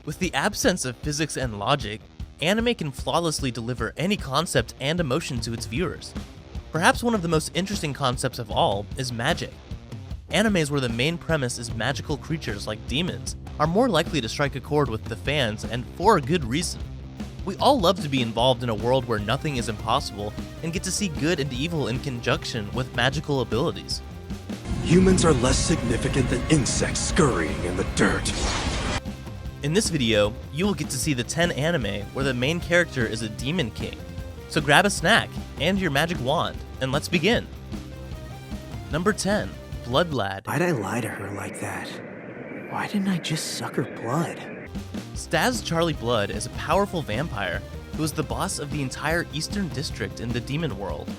With the absence of physics and logic, anime can flawlessly deliver any concept and emotion to its viewers. Perhaps one of the most interesting concepts of all is magic. Animes where the main premise is magical creatures like demons are more likely to strike a chord with the fans, and for a good reason. We all love to be involved in a world where nothing is impossible and get to see good and evil in conjunction with magical abilities. Humans are less significant than insects scurrying in the dirt. In this video, you will get to see the 10 anime where the main character is a demon king. So grab a snack and your magic wand, and let's begin. Number 10, Blood Lad. Why'd I lie to her like that? Why didn't I just suck her blood? Staz Charlie Blood is a powerful vampire who is the boss of the entire Eastern District in the demon world.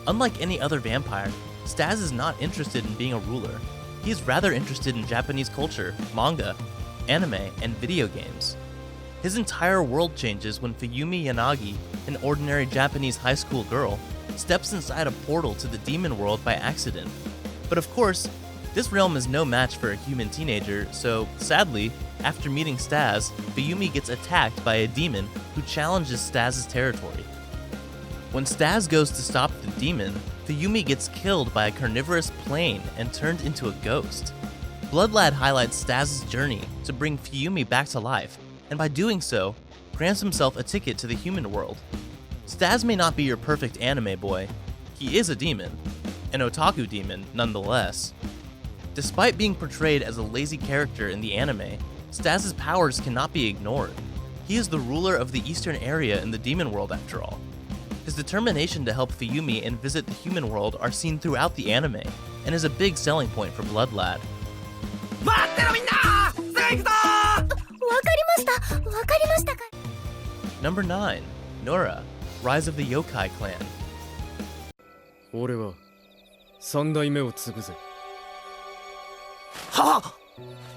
Unlike any other vampire, Staz is not interested in being a ruler. He is rather interested in Japanese culture, manga, anime, and video games. His entire world changes when Fuyumi Yanagi, an ordinary Japanese high school girl, steps inside a portal to the demon world by accident. But of course, this realm is no match for a human teenager, so sadly, after meeting Staz, Fuyumi gets attacked by a demon who challenges Staz's territory. When Staz goes to stop the demon, Fuyumi gets killed by a carnivorous plane and turned into a ghost. Blood Lad highlights Staz's journey to bring Fuyumi back to life, and by doing so, grants himself a ticket to the human world. Staz may not be your perfect anime boy. He is a demon, an otaku demon nonetheless. Despite being portrayed as a lazy character in the anime, Staz's powers cannot be ignored. He is the ruler of the eastern area in the demon world after all. His determination to help Fuyumi and visit the human world are seen throughout the anime, and is a big selling point for Blood Lad. Number 9, Nora, Rise of the Yokai Clan. 俺は三代目を継ぐぜ。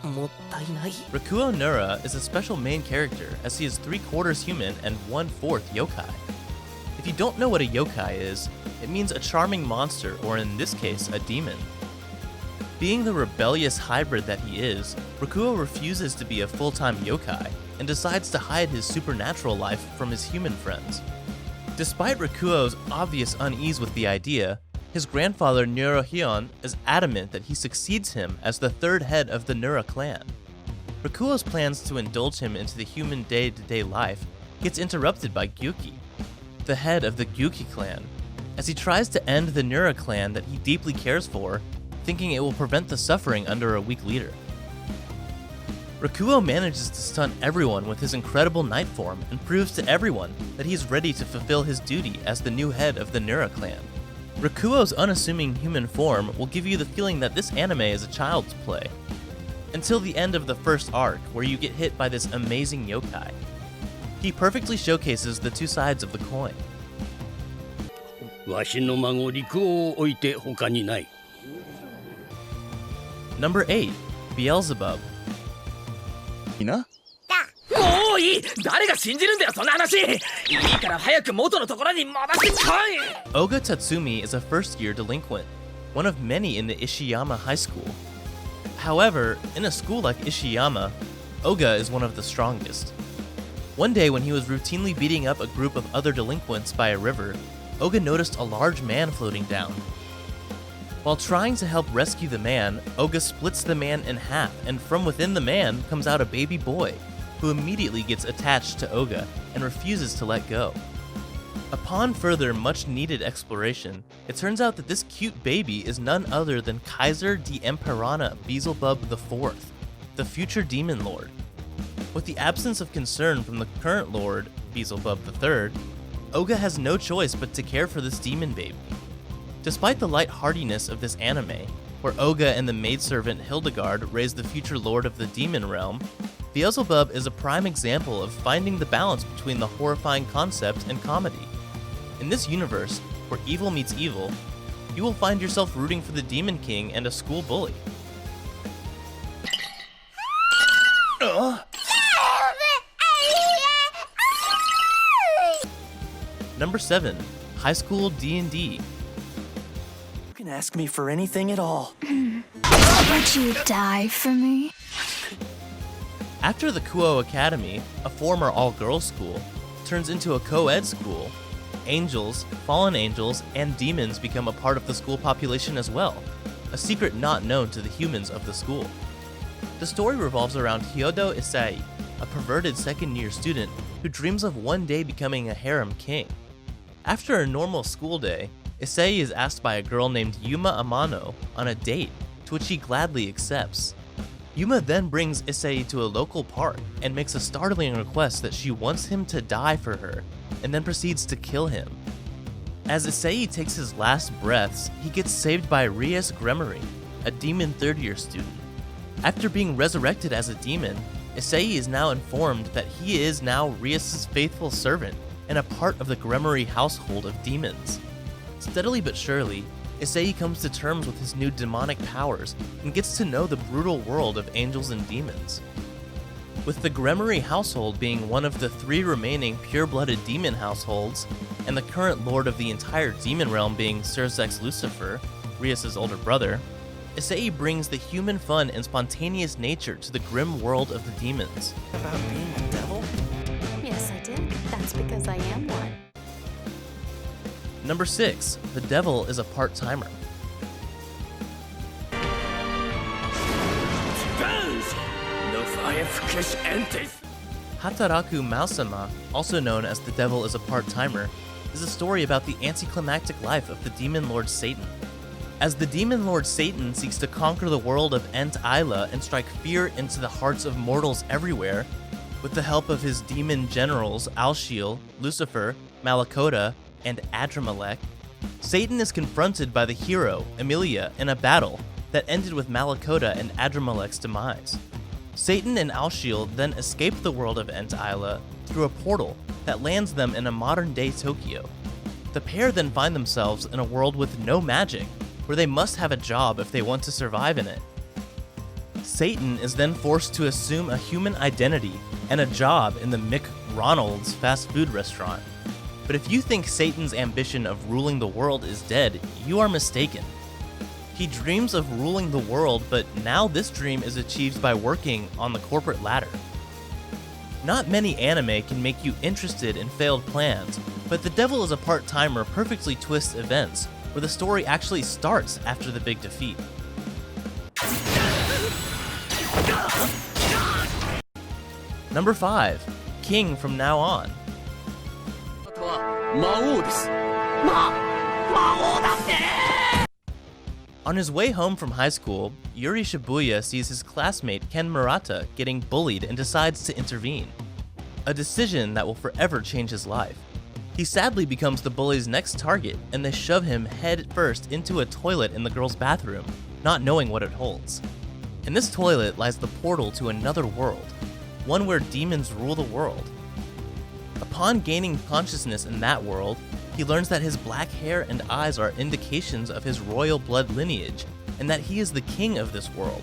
もったいない。 Rakuo Nura is a special main character as he is 3/4 human and 1/4 yokai. If you don't know what a yokai is, it means a charming monster, or in this case, a demon. Being the rebellious hybrid that he is, Rakuo refuses to be a full-time yokai and decides to hide his supernatural life from his human friends. Despite Rakuo's obvious unease with the idea, his grandfather Neurohyun is adamant that he succeeds him as the third head of the Nura clan. Rakuo's plans to indulge him into the human day-to-day life gets interrupted by Gyuki, the head of the Gyuki clan, as he tries to end the Nura clan that he deeply cares for, thinking it will prevent the suffering under a weak leader. Rakuo manages to stun everyone with his incredible night form and proves to everyone that he is ready to fulfill his duty as the new head of the Nura clan. Rakuo's unassuming human form will give you the feeling that this anime is a child's play, until the end of the first arc where you get hit by this amazing yokai. He perfectly showcases the two sides of the coin. わしの孫陸王を置いて他にない。 Number 8, Beelzebub. もういい、誰が信じるんだよそんな話。いいから早く元のところに戻してこい。 Oga Tatsumi is a first-year delinquent, one of many in the Ishiyama High School. However, in a school like Ishiyama, Oga is one of the strongest. One day when he was routinely beating up a group of other delinquents by a river, Oga noticed a large man floating down. While trying to help rescue the man, Oga splits the man in half, and from within the man comes out a baby boy, who immediately gets attached to Oga and refuses to let go. Upon further much-needed exploration, it turns out that this cute baby is none other than Kaiser di Emperana Beelzebub IV, the future demon lord. With the absence of concern from the current lord, Beelzebub III, Oga has no choice but to care for this demon baby. Despite the lightheartedness of this anime, where Oga and the maidservant Hildegard raise the future lord of the demon realm, Beelzebub is a prime example of finding the balance between the horrifying concept and comedy. In this universe, where evil meets evil, you will find yourself rooting for the Demon King and a school bully. Number 7, High School D&D. You can ask me for anything at all. Would you die for me? After the Kuo Academy, a former all-girls school, turns into a co-ed school, angels, fallen angels, and demons become a part of the school population as well, a secret not known to the humans of the school. The story revolves around Hyodo Issei, a perverted second-year student who dreams of one day becoming a harem king. After a normal school day, Issei is asked by a girl named Yuma Amano on a date, to which he gladly accepts. Yuma then brings Issei to a local park and makes a startling request that she wants him to die for her, and then proceeds to kill him. As Issei takes his last breaths, he gets saved by Rias Gremory, a demon third-year student. After being resurrected as a demon, Issei is now informed that he is now Rias' faithful servant and a part of the Gremory household of demons. Steadily but surely, Issei comes to terms with his new demonic powers and gets to know the brutal world of angels and demons. With the Gremory household being one of the 3 remaining pure-blooded demon households, and the current lord of the entire demon realm being Surzex Lucifer, Rias' older brother, Issei brings the human fun and spontaneous nature to the grim world of the demons. About being a devil? Yes, I did. That's because I am one. Number 6. The devil is a part-timer. Hataraku Mausama, also known as The Devil is a Part-Timer, is a story about the anticlimactic life of the demon lord Satan. As the demon lord Satan seeks to conquer the world of Ent Isla and strike fear into the hearts of mortals everywhere, with the help of his demon generals Alshiel, Lucifer, Malakota, and Adramelech, Satan is confronted by the hero, Emilia, in a battle that ended with Malakota and Adramelech's demise. Satan and Alshiel then escape the world of Ent Isla through a portal that lands them in a modern-day Tokyo. The pair then find themselves in a world with no magic, where they must have a job if they want to survive in it. Satan is then forced to assume a human identity and a job in the McRonald's fast food restaurant. But if you think Satan's ambition of ruling the world is dead, you are mistaken. He dreams of ruling the world, but now this dream is achieved by working on the corporate ladder. Not many anime can make you interested in failed plans, but The Devil is a Part-Timer perfectly twists events, where the story actually starts after the big defeat. Number 5. King from Now On. On his way home from high school, Yuri Shibuya sees his classmate Ken Murata getting bullied and decides to intervene. A decision that will forever change his life. He sadly becomes the bully's next target, and they shove him head first into a toilet in the girl's bathroom, not knowing what it holds. In this toilet lies the portal to another world, one where demons rule the world. Upon gaining consciousness in that world, he learns that his black hair and eyes are indications of his royal blood lineage, and that he is the king of this world.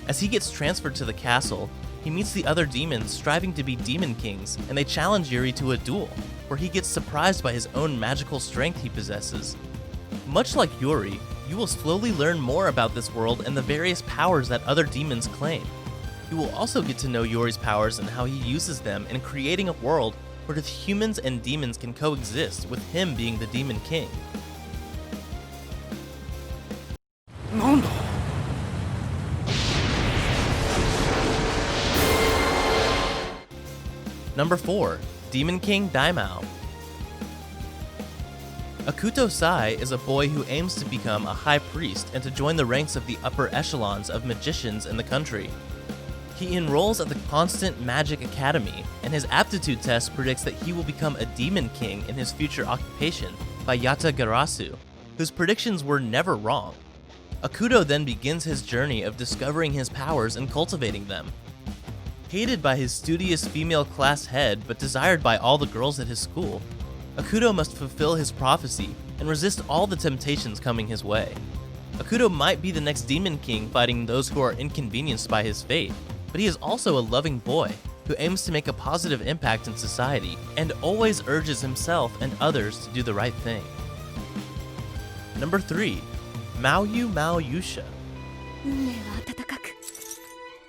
As he gets transferred to the castle, he meets the other demons striving to be demon kings, and they challenge Yuri to a duel, where he gets surprised by his own magical strength he possesses. Much like Yuri, you will slowly learn more about this world and the various powers that other demons claim. You will also get to know Yuri's powers and how he uses them in creating a world where the humans and demons can coexist, with him being the Demon King. Number 4. Demon King Daimao. Akuto Sai is a boy who aims to become a high priest and to join the ranks of the upper echelons of magicians in the country. He enrolls at the Constant Magic Academy, and his aptitude test predicts that he will become a demon king in his future occupation by Yata Garasu, whose predictions were never wrong. Akuto then begins his journey of discovering his powers and cultivating them. Hated by his studious female class head but desired by all the girls at his school, Akuto must fulfill his prophecy and resist all the temptations coming his way. Akuto might be the next demon king fighting those who are inconvenienced by his fate, but he is also a loving boy who aims to make a positive impact in society and always urges himself and others to do the right thing. Number 3. Maoyu Mao Yusha. 運命は温かく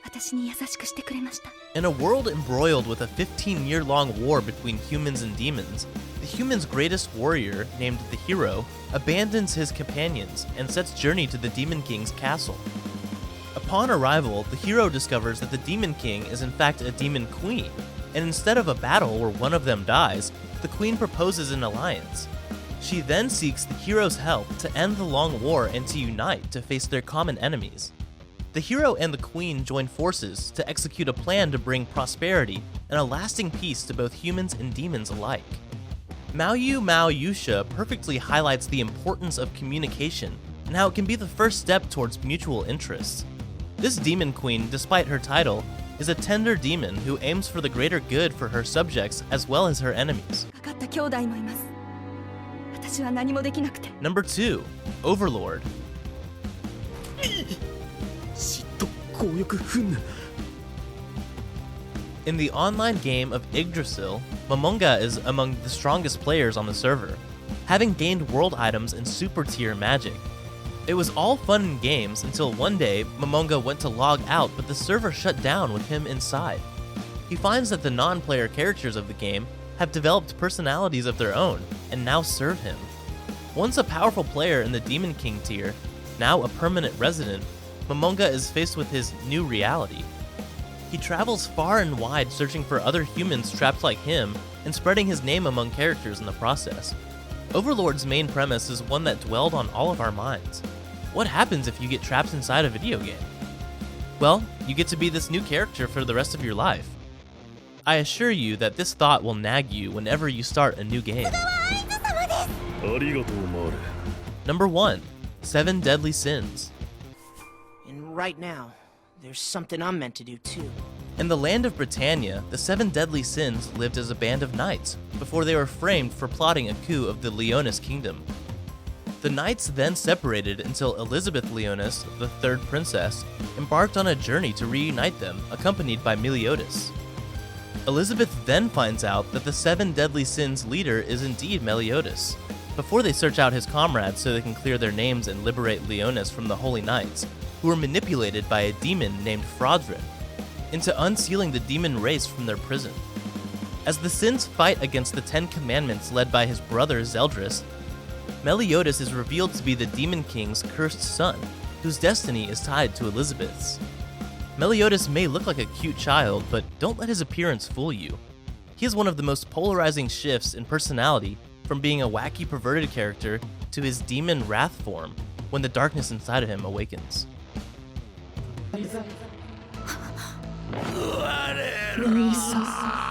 私に優しくしてくれました In a world embroiled with a 15-year-long war between humans and demons, the humans' greatest warrior, named the Hero, abandons his companions and sets journey to the Demon King's castle. Upon arrival, the hero discovers that the Demon King is in fact a Demon Queen, and instead of a battle where one of them dies, the Queen proposes an alliance. She then seeks the hero's help to end the long war and to unite to face their common enemies. The hero and the Queen join forces to execute a plan to bring prosperity and a lasting peace to both humans and demons alike. Mao Yusha perfectly highlights the importance of communication and how it can be the first step towards mutual interests. This Demon Queen, despite her title, is a tender demon who aims for the greater good for her subjects as well as her enemies. かかった兄弟もいます。私は何もできなくて。 Number 2. Overlord. 嫉妬、強欲、憤怒。 In the online game of Yggdrasil, Momonga is among the strongest players on the server, having gained world items and super tier magic. It was all fun and games until one day Momonga went to log out, but the server shut down with him inside. He finds that the non-player characters of the game have developed personalities of their own and now serve him. Once a powerful player in the Demon King tier, now a permanent resident, Momonga is faced with his new reality. He travels far and wide searching for other humans trapped like him and spreading his name among characters in the process. Overlord's main premise is one that dwelled on all of our minds. What happens if you get trapped inside a video game? Well, you get to be this new character for the rest of your life. I assure you that this thought will nag you whenever you start a new game. Number 1. 7 Deadly Sins. And right now, there's something I'm meant to do too. In the land of Britannia, the 7 Deadly Sins lived as a band of knights before they were framed for plotting a coup of the Leonis kingdom. The knights then separated until Elizabeth Leonis, the third princess, embarked on a journey to reunite them, accompanied by Meliodas. Elizabeth then finds out that the 7 Deadly Sins leader is indeed Meliodas, before they search out his comrades so they can clear their names and liberate Leonis from the Holy Knights, who were manipulated by a demon named Fraudrin, into unsealing the demon race from their prison. As the Sins fight against the 10 Commandments led by his brother Zeldris, Meliodas is revealed to be the Demon King's cursed son, whose destiny is tied to Elizabeth's. Meliodas may look like a cute child, but don't let his appearance fool you. He is one of the most polarizing shifts in personality, from being a wacky perverted character to his demon wrath form when the darkness inside of him awakens. Release us.